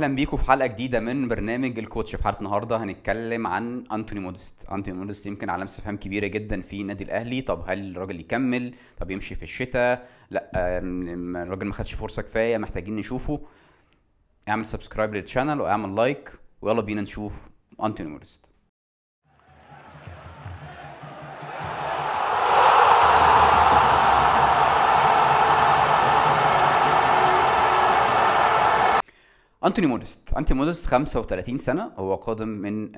اهلا بيكم في حلقه جديده من برنامج الكوتش. في حلقه النهارده هنتكلم عن انتوني مودست. انتوني مودست يمكن علامه استفهام كبيره جدا في النادي الاهلي. طب هل الراجل يكمل؟ طب يمشي في الشتاء؟ لا، الراجل ما خدش فرصه كفايه، محتاجين نشوفه. اعمل سبسكرايب للشانل واعمل لايك ويلا بينا نشوف انتوني مودست. انتوني مودست 35 سنه. هو قادم من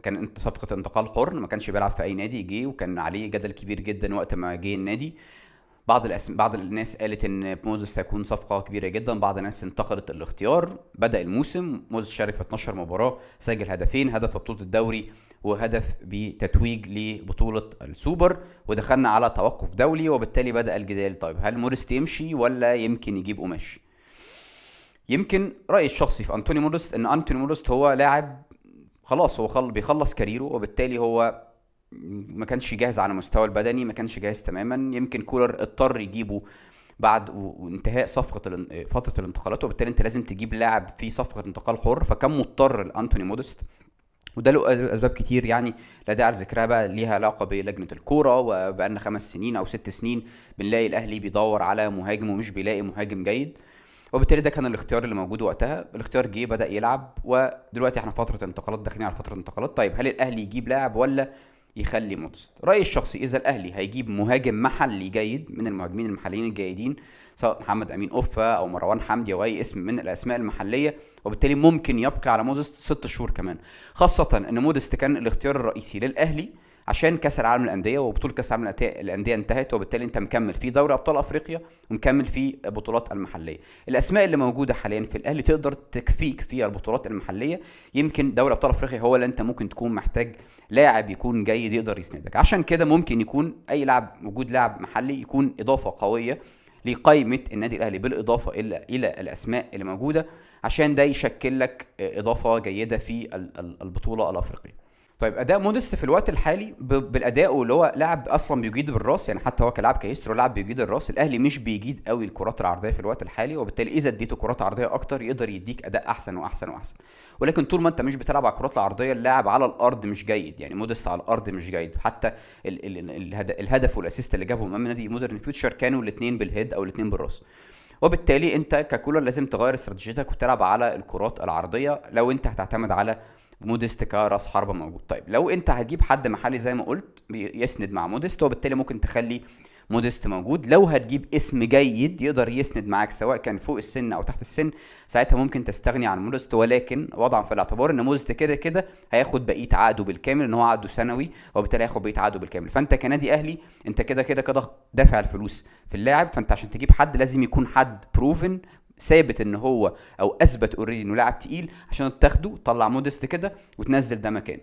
كان صفقه انتقال حر، ما كانش بيلعب في اي نادي، جه وكان عليه جدل كبير جدا وقت ما جه النادي. بعض الناس قالت ان مودست هيكون صفقه كبيره جدا، بعض الناس انتقدت الاختيار. بدا الموسم مودست شارك في 12 مباراه، سجل هدفين، هدف في بطوله الدوري وهدف بتتويج لبطوله السوبر، ودخلنا على توقف دولي وبالتالي بدا الجدال. طيب هل مودست يمشي ولا يمكن يجيب قماش؟ يمكن رأيي الشخصي في انتوني مودست ان انتوني مودست هو لاعب خلاص، هو بيخلص كاريره، وبالتالي هو ما كانش جاهز على المستوى البدني، ما كانش جاهز تماما. يمكن كولر اضطر يجيبه بعد وانتهاء فترة الانتقالات، وبالتالي انت لازم تجيب لاعب في صفقة انتقال حر، فكان مضطر لانتوني مودست. وده له اسباب كتير يعني لا داعي لذكرها، بقى ليها علاقه بلجنه الكوره، وبقالنا 5 سنين او 6 سنين بنلاقي الاهلي بيدور على مهاجم ومش بيلاقي مهاجم جيد، وبالتالي ده كان الاختيار اللي موجود وقتها. الاختيار جه، بدأ يلعب، ودلوقتي احنا فترة انتقالات، داخلين على فترة انتقالات. طيب هل الاهلي يجيب لاعب ولا يخلي مودست؟ رأيي الشخصي اذا الاهلي هيجيب مهاجم محلي جيد من المهاجمين المحليين الجيدين، سواء محمد امين اوفا او مروان حمدي او اي اسم من الاسماء المحلية، وبالتالي ممكن يبقى على مودست 6 شهور كمان، خاصة ان مودست كان الاختيار الرئيسي للاهلي عشان كاس العالم للانديه، وبطوله كاس العالم للانديه انتهت، وبالتالي انت مكمل في دوري ابطال افريقيا ومكمل في بطولات المحليه. الاسماء اللي موجوده حاليا في الاهلي تقدر تكفيك في البطولات المحليه. يمكن دوري ابطال افريقيا هو اللي انت ممكن تكون محتاج لاعب يكون جيد يقدر يسندك، عشان كده ممكن يكون اي لاعب وجود لاعب محلي يكون اضافه قويه لقائمه النادي الاهلي، بالاضافه الى الاسماء اللي موجوده، عشان ده يشكل لك اضافه جيده في البطوله الافريقيه. طيب اداء مودست في الوقت الحالي بالاداء اللي هو لاعب اصلا بيجيد بالراس، يعني حتى هو كلاعب كهيسترو لاعب بيجيد الراس. الاهلي مش بيجيد قوي الكرات العرضيه في الوقت الحالي، وبالتالي اذا اديته كرات عرضيه اكتر يقدر يديك اداء احسن واحسن واحسن. ولكن طول ما انت مش بتلعب على الكرات العرضيه، اللاعب على الارض مش جيد، يعني مودست على الارض مش جيد. حتى الهدف والاسيست اللي جابهم امام نادي مودرن فيوتشر كانوا الاثنين بالهيد او الاثنين بالراس. وبالتالي انت ككولر لازم تغير استراتيجيتك وتلعب على الكرات العرضيه لو انت هتعتمد على مودست كراس حربة موجود. طيب لو انت هتجيب حد محلي زي ما قلت يسند مع مودست، وبالتالي ممكن تخلي مودست موجود. لو هتجيب اسم جيد يقدر يسند معاك سواء كان فوق السن او تحت السن، ساعتها ممكن تستغني عن مودست، ولكن وضعا في الاعتبار ان مودست كده كده هياخد بقيه عقده بالكامل، ان هو عقده سنوي، وبالتالي هياخد بقيه عقده بالكامل. فانت كنادي اهلي انت كده كده دافع الفلوس في اللاعب، فانت عشان تجيب حد لازم يكون حد بروفن، ثابت ان هو او اثبت اوريدي انه لاعب تقيل، عشان تاخده تطلع مودست كده وتنزل ده مكان.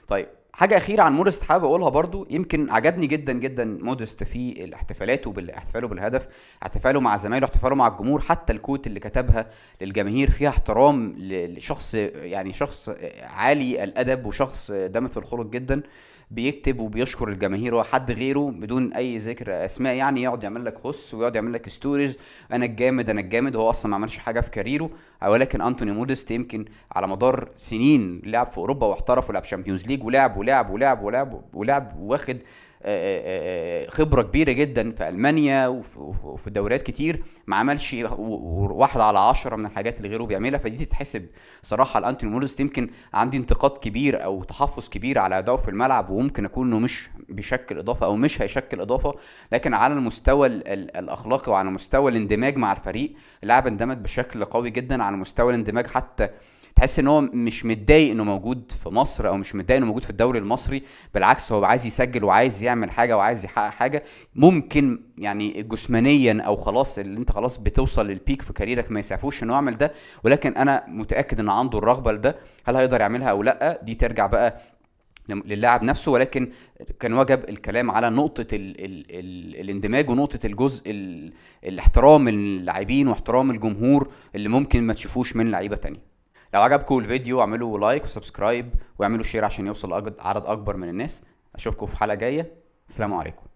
طيب حاجه اخيره عن مودست حابب اقولها برضو، يمكن عجبني جدا جدا مودست في الاحتفالات احتفاله بالهدف، احتفاله مع زمايله، احتفاله مع الجمهور، حتى الكوت اللي كتبها للجماهير فيها احترام لشخص، يعني شخص عالي الادب وشخص دمث الخلق جدا، بيكتب وبيشكر الجماهير وحد غيره بدون اي ذكر اسماء، يعني يقعد يعمل لك هوس ويقعد يعمل لك ستوريز، انا الجامد انا الجامد. هو اصلا ما عملش حاجه في كاريره، ولكن انتوني مودست يمكن على مدار سنين لعب في اوروبا واحترف ولعب شامبيونز ليج ولعب واخد خبره كبيره جدا في المانيا وفي دوريات كتير، ما عملش 1/10 من الحاجات اللي غيره بيعملها. فدي تتحسب صراحه لانتوني مودست. يمكن عندي انتقاد كبير او تحفظ كبير على اداؤه في الملعب، وممكن اكون انه مش بيشكل اضافه او مش هيشكل اضافه، لكن على المستوى الاخلاقي وعلى مستوى الاندماج مع الفريق اللاعب اندمج بشكل قوي جدا. على مستوى الاندماج حتى تحس ان هو مش متضايق انه موجود في مصر، او مش متضايق انه موجود في الدوري المصري، بالعكس هو عايز يسجل وعايز يعمل حاجه وعايز يحقق حاجه. ممكن يعني جسمانيا او خلاص اللي انت خلاص بتوصل للبيك في كاريرك ما يسعفوش انه يعمل ده، ولكن انا متاكد ان عنده الرغبه لده. هل هيقدر يعملها او لا دي ترجع بقى للاعب نفسه، ولكن كان وجب الكلام على نقطة الاندماج ونقطة الجزء الاحترام اللاعبين واحترام الجمهور اللي ممكن ما تشوفوش من لعيبة تانية. لو عجبكم الفيديو اعملوا لايك وسبسكرايب واعملوا شير عشان يوصل عدد اكبر من الناس. اشوفكم في حلقة جاية. السلام عليكم.